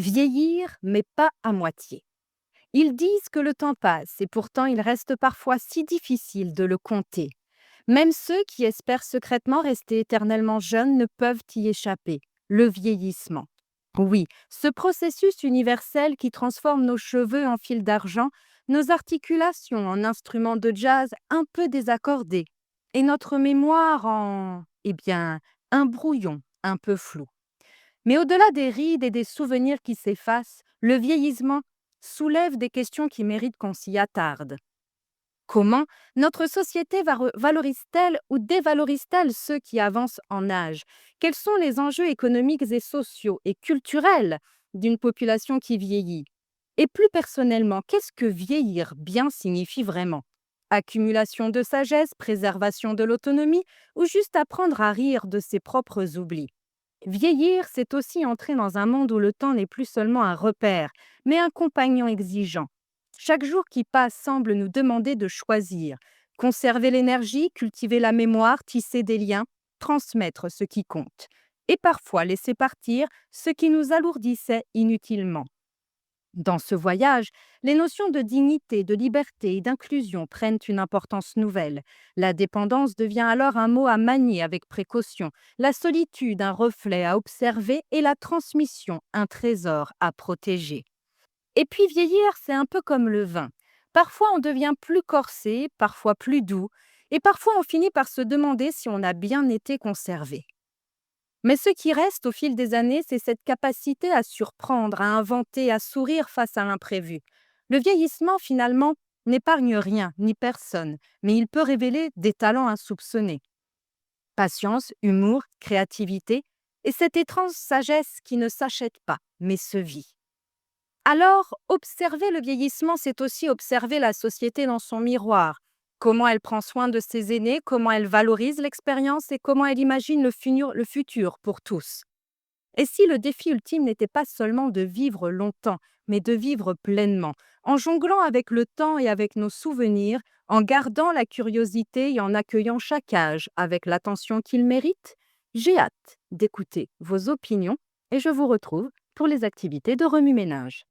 Vieillir, mais pas à moitié. Ils disent que le temps passe et pourtant il reste parfois si difficile de le compter. Même ceux qui espèrent secrètement rester éternellement jeunes ne peuvent y échapper. Le vieillissement. Oui, ce processus universel qui transforme nos cheveux en fils d'argent, nos articulations en instruments de jazz un peu désaccordés et notre mémoire en, un brouillon un peu flou. Mais au-delà des rides et des souvenirs qui s'effacent, le vieillissement soulève des questions qui méritent qu'on s'y attarde. Comment notre société valorise-t-elle ou dévalorise-t-elle ceux qui avancent en âge? Quels sont les enjeux économiques et sociaux et culturels d'une population qui vieillit? Et plus personnellement, qu'est-ce que vieillir bien signifie vraiment? Accumulation de sagesse, préservation de l'autonomie ou juste apprendre à rire de ses propres oublis? Vieillir, c'est aussi entrer dans un monde où le temps n'est plus seulement un repère, mais un compagnon exigeant. Chaque jour qui passe semble nous demander de choisir, conserver l'énergie, cultiver la mémoire, tisser des liens, transmettre ce qui compte, et parfois laisser partir ce qui nous alourdissait inutilement. Dans ce voyage, les notions de dignité, de liberté et d'inclusion prennent une importance nouvelle. La dépendance devient alors un mot à manier avec précaution, la solitude un reflet à observer et la transmission un trésor à protéger. Et puis vieillir, c'est un peu comme le vin. Parfois on devient plus corsé, parfois plus doux, et parfois on finit par se demander si on a bien été conservé. Mais ce qui reste au fil des années, c'est cette capacité à surprendre, à inventer, à sourire face à l'imprévu. Le vieillissement, finalement, n'épargne rien, ni personne, mais il peut révéler des talents insoupçonnés. Patience, humour, créativité, et cette étrange sagesse qui ne s'achète pas, mais se vit. Alors, observer le vieillissement, c'est aussi observer la société dans son miroir. Comment elle prend soin de ses aînés, comment elle valorise l'expérience et comment elle imagine le futur pour tous. Et si le défi ultime n'était pas seulement de vivre longtemps, mais de vivre pleinement, en jonglant avec le temps et avec nos souvenirs, en gardant la curiosité et en accueillant chaque âge avec l'attention qu'il mérite? J'ai hâte d'écouter vos opinions et je vous retrouve pour les activités de remue-ménage.